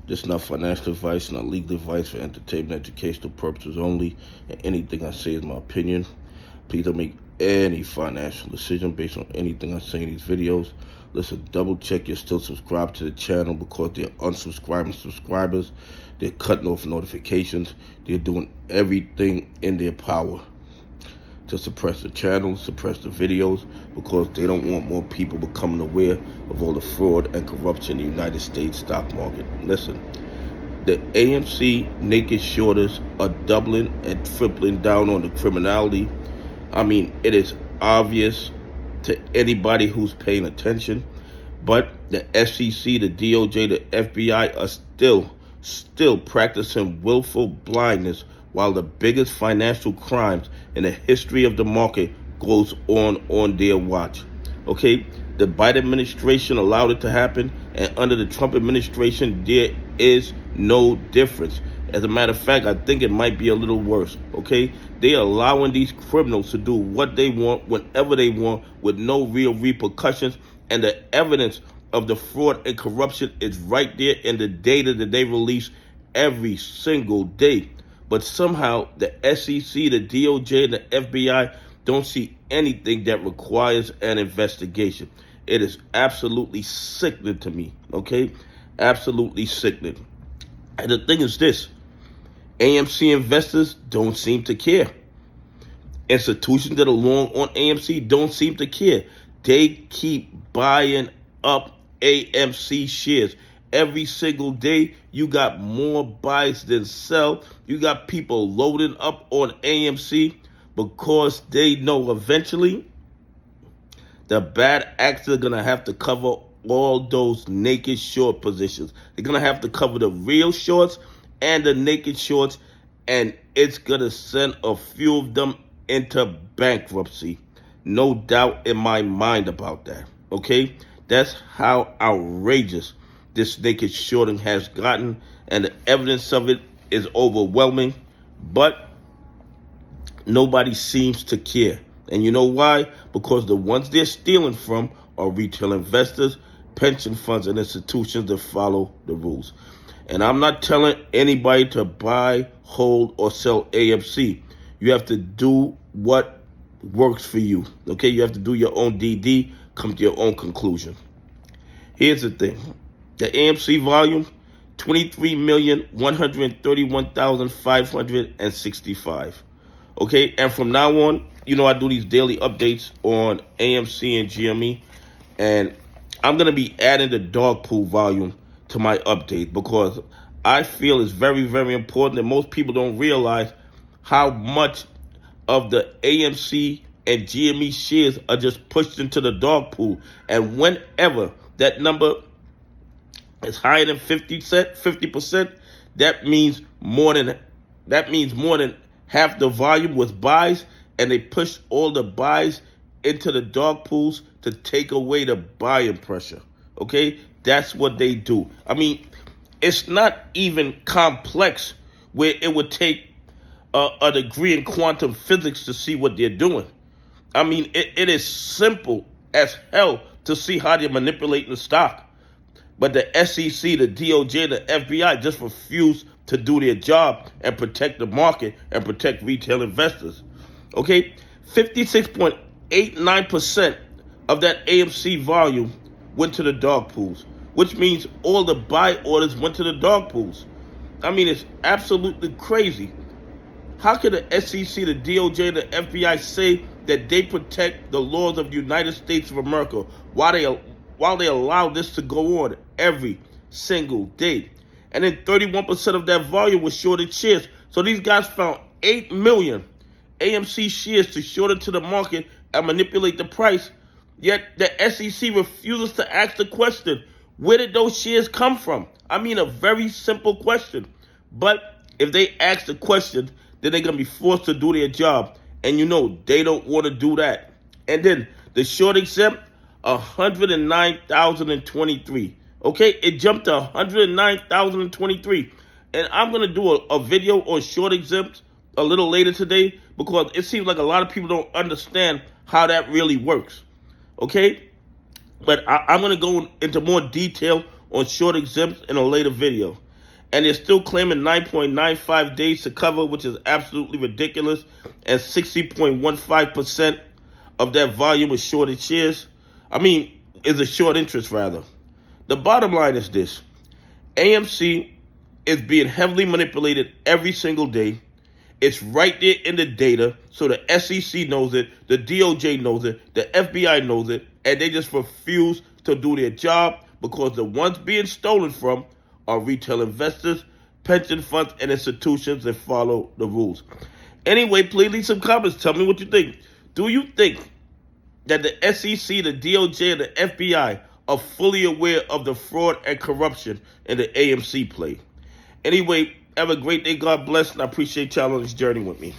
This is not financial advice, not legal advice, for entertainment, educational purposes only, and anything I say is my opinion. Please don't make any financial decision based on anything I say in these videos. Listen, double check you're still subscribed to the channel, because they're unsubscribing subscribers. They're cutting off notifications. They're doing everything in their power to suppress the channel, suppress the videos, because they don't want more people becoming aware of all the fraud and corruption in the United States stock market. Listen, the AMC naked shorters are doubling and tripling down on the criminality. I mean, it is obvious to anybody who's paying attention, but the SEC, the DOJ, the FBI are still practicing willful blindness, while the biggest financial crimes in the history of the market goes on their watch. Okay, the Biden administration allowed it to happen, and under the Trump administration, there is no difference. As a matter of fact, I think it might be a little worse. Okay, they are allowing these criminals to do what they want, whenever they want, with no real repercussions, and the evidence of the fraud and corruption is right there in the data that they release every single day. But somehow the SEC, the DOJ, and the FBI don't see anything that requires an investigation. It is absolutely sickening to me, okay? Absolutely sickening. And the thing is this, AMC investors don't seem to care. Institutions that are long on AMC don't seem to care. They keep buying up AMC shares. Every single day, you got more buys than sell. You got people loading up on AMC because they know eventually the bad actors are going to have to cover all those naked short positions. They're going to have to cover the real shorts and the naked shorts, and it's going to send a few of them into bankruptcy. No doubt in my mind about that, okay? That's how outrageous this naked shorting has gotten, and the evidence of it is overwhelming, but nobody seems to care. And you know why? Because the ones they're stealing from are retail investors, pension funds, and institutions that follow the rules. And I'm not telling anybody to buy, hold, or sell AMC. You have to do what works for you, okay? You have to do your own DD, come to your own conclusion. Here's the thing. The AMC volume, 23,131,565. Okay, and from now on, you know I do these daily updates on AMC and GME, and I'm going to be adding the dog pool volume to my update, because I feel it's very, very important that most people don't realize how much of the AMC and GME shares are just pushed into the dog pool. And whenever that number is higher than 50%, that means more than half the volume was buys, and they push all the buys into the dog pools to take away the buying pressure. Okay, that's what they do. I mean, it's not even complex where it would take a degree in quantum physics to see what they're doing. I mean, it is simple as hell to see how they're manipulating the stock. But the SEC, the DOJ, the FBI just refuse to do their job and protect the market and protect retail investors. Okay, 56.89% of that AMC volume went to the dog pools, which means all the buy orders went to the dog pools. I mean, it's absolutely crazy. How can the SEC, the DOJ, the FBI say that they protect the laws of the United States of America while they allow this to go on every single day? And then 31% of that volume was shorted shares. So these guys found 8 million AMC shares to short into the market and manipulate the price. Yet the SEC refuses to ask the question, where did those shares come from? I mean, a very simple question. But if they ask the question, then they're going to be forced to do their job. And you know, they don't want to do that. And then the short exempt, 109,023. Okay, it jumped to 109,023. And I'm going to do a video on short exempts a little later today, because it seems like a lot of people don't understand how that really works. Okay, but I'm going to go into more detail on short exempts in a later video. and they're still claiming 9.95 days to cover, which is absolutely ridiculous, and 60.15% of that volume is shorted shares. Is a short interest, rather. The bottom line is this. AMC is being heavily manipulated every single day. It's right there in the data, so the SEC knows it, the DOJ knows it, the FBI knows it, and they just refuse to do their job because the ones being stolen from are retail investors, pension funds, and institutions that follow the rules. Anyway, please leave some comments. Tell me what you think. Do you think that the SEC, the DOJ, and the FBI are fully aware of the fraud and corruption in the AMC play? Anyway, have a great day. God bless, and I appreciate y'all on this journey with me.